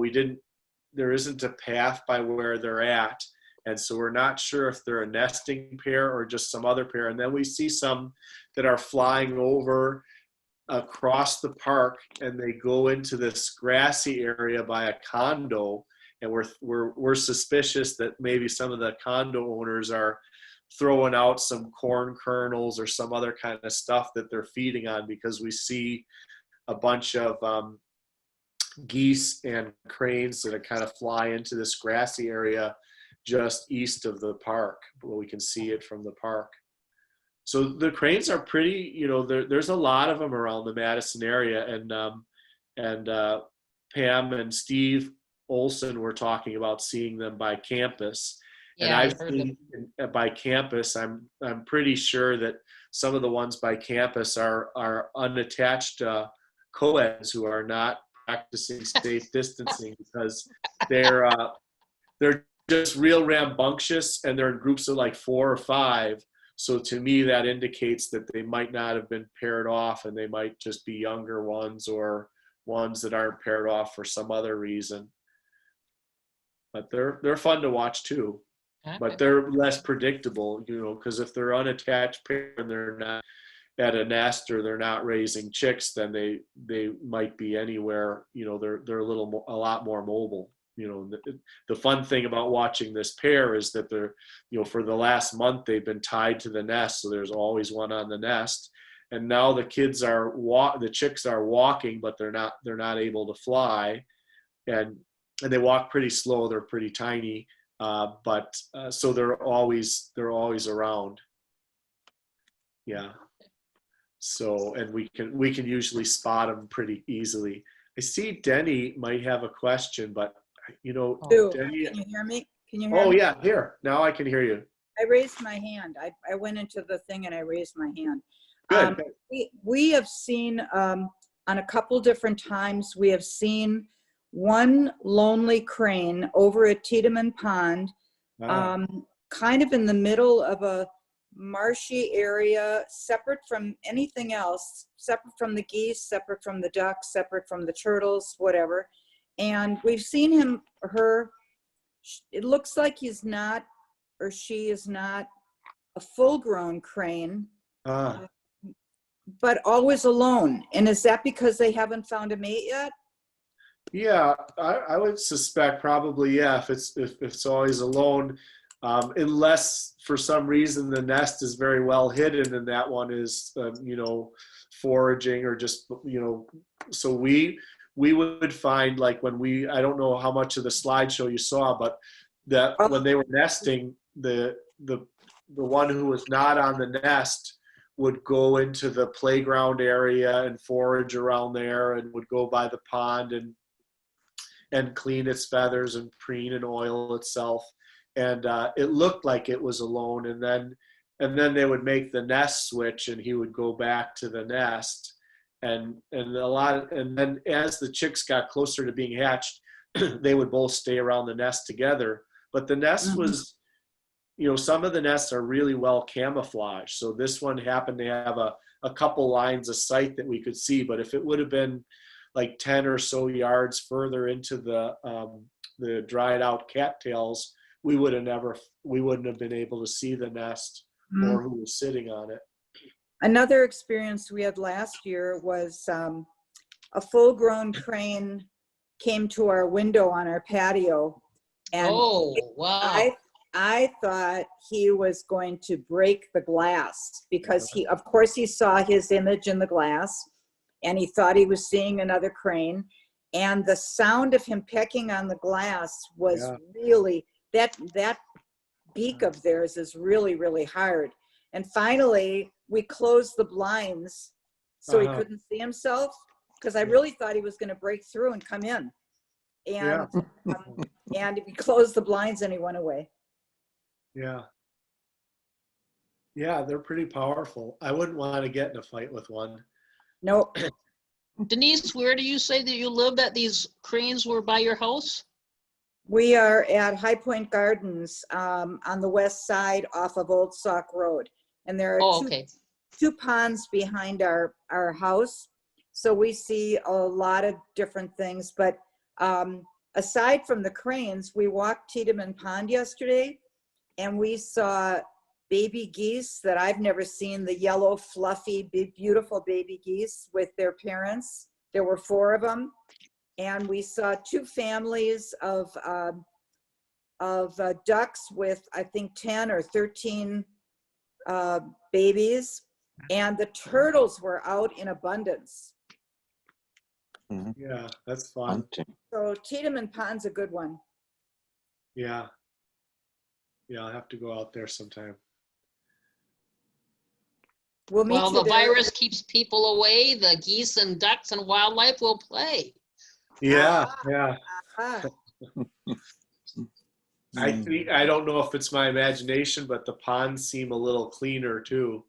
there isn't a path by where they're at. And so we're not sure if they're a nesting pair or just some other pair. And then we see some that are flying over across the park, and they go into this grassy area by a condo. And we're suspicious that maybe some of the condo owners are throwing out some corn kernels or some other kind of stuff that they're feeding on, because we see a bunch of geese and cranes that kind of fly into this grassy area just east of the park, where we can see it from the park. So the cranes are pretty, you know, there's a lot of them around the Madison area, and Pam and Steve Olson were talking about seeing them by campus. Yeah, And I I've heard seen by campus, I'm pretty sure that some of the ones by campus are unattached co-eds who are not practicing safe distancing, because they're just real rambunctious, and they're in groups of like 4 or 5. So to me, that indicates that they might not have been paired off, and they might just be younger ones or ones that aren't paired off for some other reason. But they're fun to watch too. But they're less predictable, you know, because if they're unattached pair and they're not at a nest or they're not raising chicks, then they might be anywhere. You know, they're a lot more mobile. You know, the fun thing about watching this pair is that they're, you know, for the last month they've been tied to the nest, so there's always one on the nest. And now the chicks are walking, but they're not able to fly, and they walk pretty slow. They're pretty tiny. But so they're always around. Yeah. So, and we can usually spot them pretty easily. I see Denny might have a question, but you know, Denny. Can you hear me? Can you hear me? Oh yeah, here. Now I can hear you. I raised my hand. I went into the thing and I raised my hand. Good. We have seen on a couple different times, we have seen one lonely crane over at Tiedemann Pond, kind of in the middle of a marshy area, separate from anything else, separate from the geese, separate from the ducks, separate from the turtles, whatever. And we've seen it looks like he's not, or she is not, a full-grown crane, but always alone. And is that because they haven't found a mate yet? Yeah, I would suspect probably, yeah, if it's always alone, unless for some reason the nest is very well hidden and that one is, you know, foraging or just, so we would find, like, when I don't know how much of the slideshow you saw, but that when they were nesting, the one who was not on the nest would go into the playground area and forage around there, and would go by the pond and clean its feathers and preen and oil itself. And it looked like it was alone. And then they would make the nest switch, and he would go back to the nest. And then as the chicks got closer to being hatched, they would both stay around the nest together. But the nest was, some of the nests are really well camouflaged. So this one happened to have a couple lines of sight that we could see. But if it would have been like 10 or so yards further into the dried out cattails, we wouldn't have been able to see the nest or who was sitting on it. Another experience we had last year was a full-grown crane came to our window on our patio, and Oh, wow. I thought he was going to break the glass because of course he saw his image in the glass, and he thought he was seeing another crane, and the sound of him pecking on the glass was really, that beak of theirs is really, really hard. And finally, we closed the blinds so he couldn't see himself, because I really thought he was going to break through and come in. And and we closed the blinds and he went away. Yeah. Yeah, they're pretty powerful. I wouldn't want to get in a fight with one. Nope. Denise, where do you say that you live, that these cranes were by your house? We are at High Point Gardens on the west side off of Old Sauk Road. And there are two ponds behind our house. So we see a lot of different things. But aside from the cranes, we walked Tiedemann Pond yesterday, and we saw baby geese that I've never seen, the yellow, fluffy, big, beautiful baby geese with their parents. There were 4 of them. And we saw 2 families of ducks with, I think, 10 or 13 babies. And the turtles were out in abundance. Yeah, that's fun. So Tiedemann Pond's a good one. Yeah. Yeah, I'll have to go out there sometime. We'll meet Well, you the there. virus keeps people away. The geese and ducks and wildlife will play. Yeah, yeah. Ah, I don't know if it's my imagination, but the ponds seem a little cleaner too.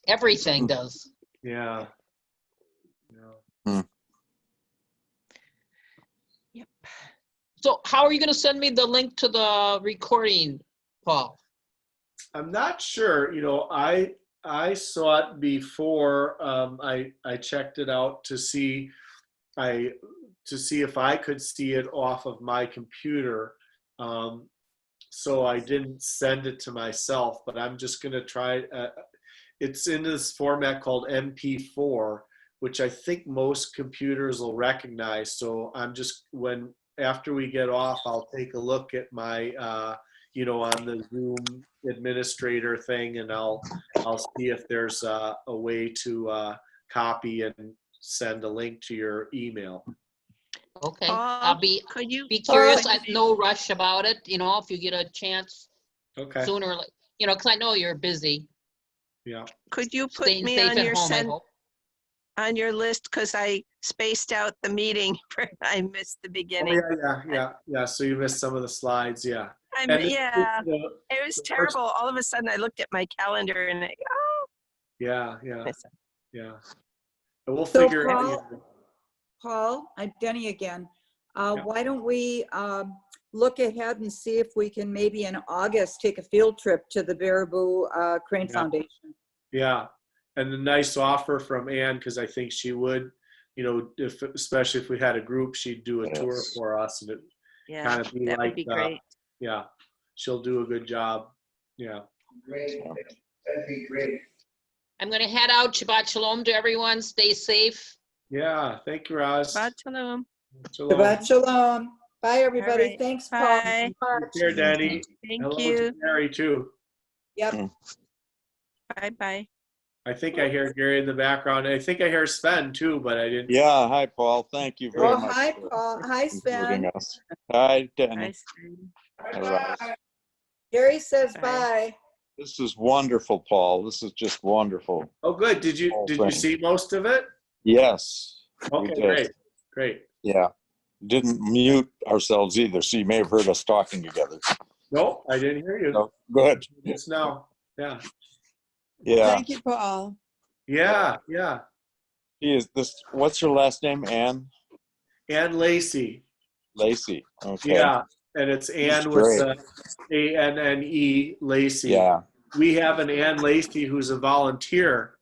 Everything does. Yeah. Yep. So how are you going to send me the link to the recording, Paul? I'm not sure. I saw it before. I checked it out to see if I could see it off of my computer. So I didn't send it to myself, but I'm just going to try. It's in this format called MP4, which I think most computers will recognize. So I'm just, after we get off, I'll take a look at my, on the Zoom administrator thing, and I'll see if there's a way to copy and send a link to your email. Okay, Paul, I'll be could you curious. I have no rush about it. If you get a chance Okay. sooner, because I know you're busy. Yeah. could you put Staying me safe on at your home, I hope. on your list, because I spaced out the meeting. I missed the beginning. Yeah. So you missed some of the slides. Yeah. Yeah, The it was first- terrible. All of a sudden, I looked at my calendar and Yeah. And we'll So figure out. Paul, I'm Denny again. Yeah. Why don't we look ahead and see if we can maybe in August take a field trip to the Baraboo Crane Yeah. Foundation? Yeah. And a nice offer from Ann, because I think she would, especially if we had a group, she'd do a tour for us, and it yeah, kind of be that like, would be great. yeah, she'll do a good job. Yeah. Great. That'd be great. I'm going to head out. Shabbat shalom to everyone. Stay safe. Yeah. Thank you, Roz. Shabbat shalom. Shalom. Shabbat shalom. Bye, everybody. right. Thanks, Paul. Bye. Take care, Danny. Thank Hello you. to Mary too. Yep. Bye-bye. I think I hear Gary in the background. I think I hear Sven too, but I didn't. Yeah, hi, Paul. Thank you very Oh, much hi, for Paul. Hi, including Sven. us. Hi, Danny. Nice. Hi, Ross. Gary says Bye. bye. This is wonderful, Paul. This is just wonderful. Oh, good. Did you Whole did you thing. see most of it? Yes, we Okay, did. great, great. Yeah. Didn't mute ourselves either, so you may have heard us talking together. No, I didn't hear you. No, good. It's now. Yeah, Yeah. Thank you, Paul. yeah, yeah. He is this. What's her last name? Ann Ann Lacey. Lacey. Okay. Yeah, and it's Ann with great. the ANNE Lacey. Yeah. We have an Ann Lacey who's a volunteer.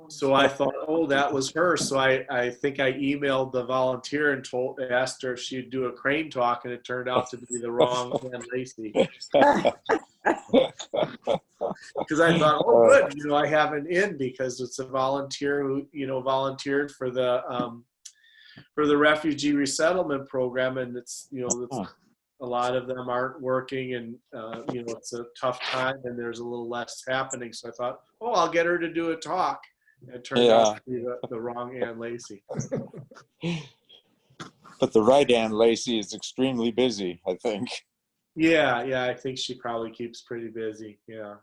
So I thought, oh, that was her. So I think I emailed the volunteer and asked her if she'd do a crane talk, and it turned out to be the wrong Ann Lacey. Because I thought, oh, good, I have an in because it's a volunteer who, volunteered for the refugee resettlement program, and it's, a lot of them aren't working, and it's a tough time, and there's a little less happening. So I thought, oh, I'll get her to do a talk. And it turned out to be the wrong Ann Lacey. But the right Ann Lacey is extremely busy, I think. Yeah, I think she probably keeps pretty busy. Yeah.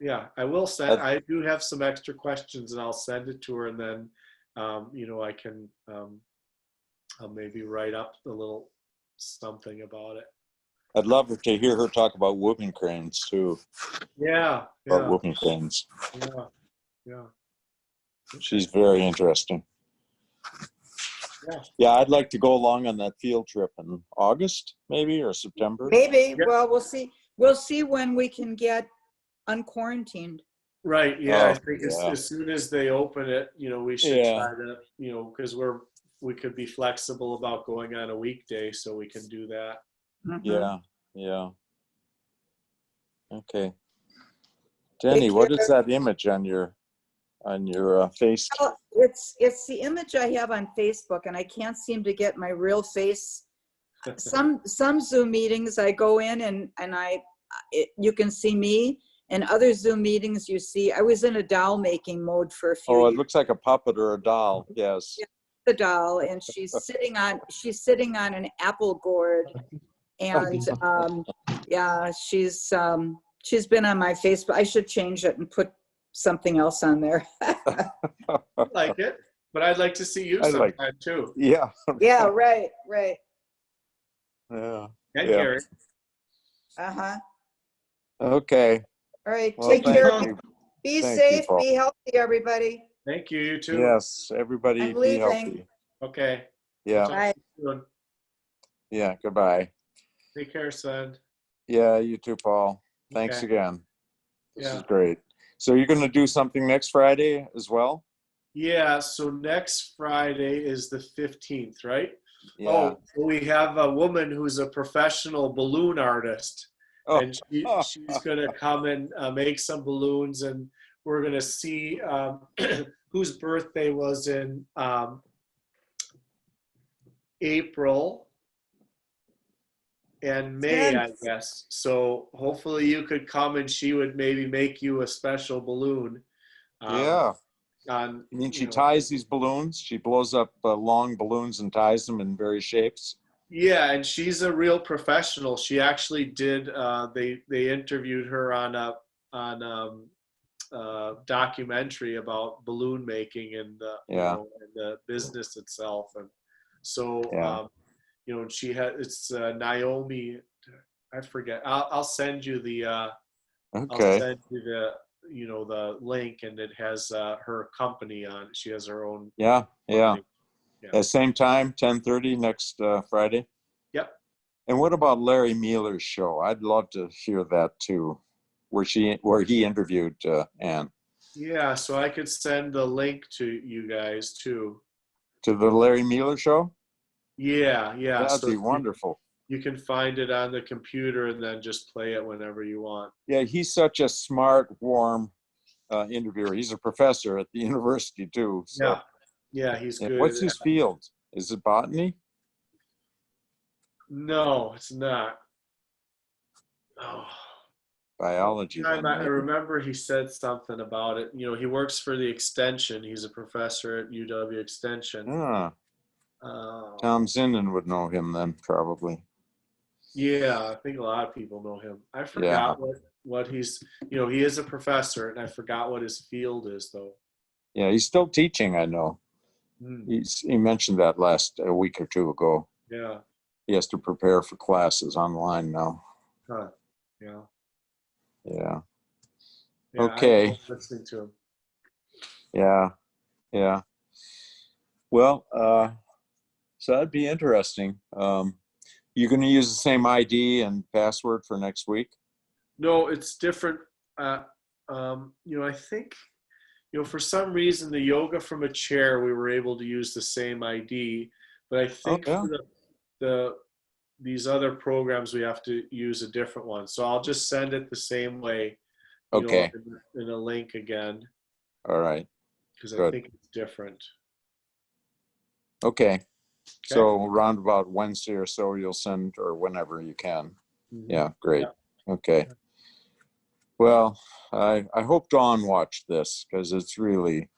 Yeah, I will send. I do have some extra questions, and I'll send it to her, and then, I can, I'll maybe write up a little something about it. I'd love to hear her talk about whooping cranes too. Yeah. About whooping cranes. Yeah. She's very interesting. Yeah, I'd like to go along on that field trip in August, maybe, or September. Maybe. Yeah. Well, we'll see. We'll see when we can get unquarantined. Right. Yeah. I think as soon as they open it, we should try to, because we could be flexible about going on a weekday, so we can do that. Mm-hmm. Yeah. Okay. Jenny, what is that image on your face? Well, it's the image I have on Facebook, and I can't seem to get my real face. Some Zoom meetings I go in and you can see me, and other Zoom meetings you see. I was in a doll making mode for a few years. Oh, it looks like a puppet or a doll. Yes. Yeah, the doll, and she's sitting on an apple gourd, and she's been on my Facebook. I should change it and put something else on there. I like it, but I'd like to see you sometime too. Yeah. Yeah, right. Yeah. And Gary. Okay. All right, Well, take care. Be Thank safe, you, be healthy, everybody. Thank you. You too. Yes, everybody I'm be leaving. healthy. Okay. Yeah. Bye. Yeah, goodbye. Take care, son. Yeah, you too, Paul. Thanks Okay. again. This is Yeah. great. So you're going to do something next Friday as well? Yeah, so next Friday is the 15th, right? Yeah. Oh, we have a woman who's a professional balloon artist, and she's going to come and make some balloons, and we're going to see whose birthday was in April and May, I guess. So hopefully you could come, and she would maybe make you a special balloon. Yeah. On, I mean, she ties these balloons. She blows up long balloons and ties them in various shapes. Yeah, and she's a real professional. She actually did. They interviewed her on a documentary about balloon making and and the business itself. And so and she had Naomi. I forget. I'll send you the. I'll send you the link, and it has her company on it. She has her own. Yeah. company. At same time, 10:30 next Friday. Yep. And what about Larry Mueller's show? I'd love to hear that too, where he interviewed Ann. Yeah, so I could send the link to you guys too. To the Larry Mueller show? Yeah. That'd be wonderful. You can find it on the computer and then just play it whenever you want. Yeah, he's such a smart, warm interviewer. He's a professor at the university too. So. Yeah, he's good. What's his field? Is it botany? No, it's not. biology. I Then. remember he said something about it. He works for the extension. He's a professor at UW Extension. Ah, Uh, Tom Zinden would know him then, probably. yeah, I think a lot of people know him. I forgot what he's, he is a professor, and I forgot what his field is, though. Yeah, he's still teaching, I know. He mentioned that a week or two ago. Yeah. He has to prepare for classes online now. Huh. Yeah. Yeah. Yeah, Okay. I was listening to him. Yeah. Yeah. Well, so that'd be interesting. You're going to use the same ID and password for next week? No, it's different. I think, for some reason, the yoga from a chair, we were able to use the same ID, but I think for these other programs, we have to use a different one. So I'll just send it the same way, Okay. in a link again. All right. Because I think it's different. Okay. So around about Wednesday or so, you'll send, or whenever you can. Mm-hmm. Yeah, great. Yeah. Okay. Well, I hope Dawn watched this because it's really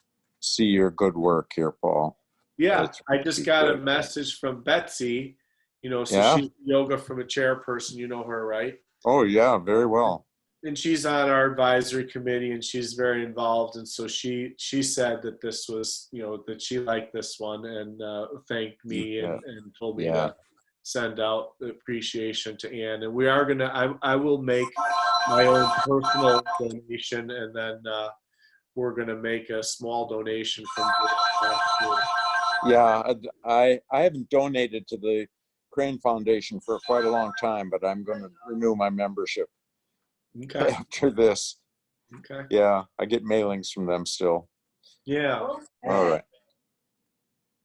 see your good work here, Paul. Yeah, It's I just got a message from Betsy, so she's yoga from a chair person. You know her, right? Oh, yeah, very well. And she's on our advisory committee, and she's very involved. And so she said that this was, that she liked this one, and thanked me and told me to send out the appreciation to Ann. And we are gonna, I will make my own personal donation, and then we're gonna make a small donation from. Yeah, I haven't donated to the Crane Foundation for quite a long time, but I'm going to renew my membership after this. Okay. Yeah, I get mailings from them still. Yeah. All right.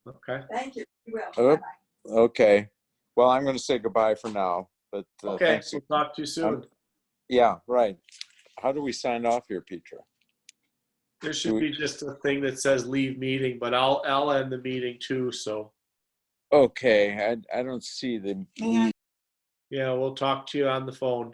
Okay. Thank you. You will. Bye-bye. Okay. Well, I'm going to say goodbye for now. But okay, thanks. We'll talk to you soon. Yeah, right. How do we sign off here, Petra? There should be just a thing that says leave meeting, but I'll end the meeting too. So. Okay, I don't see the. Yeah, we'll talk to you on the phone.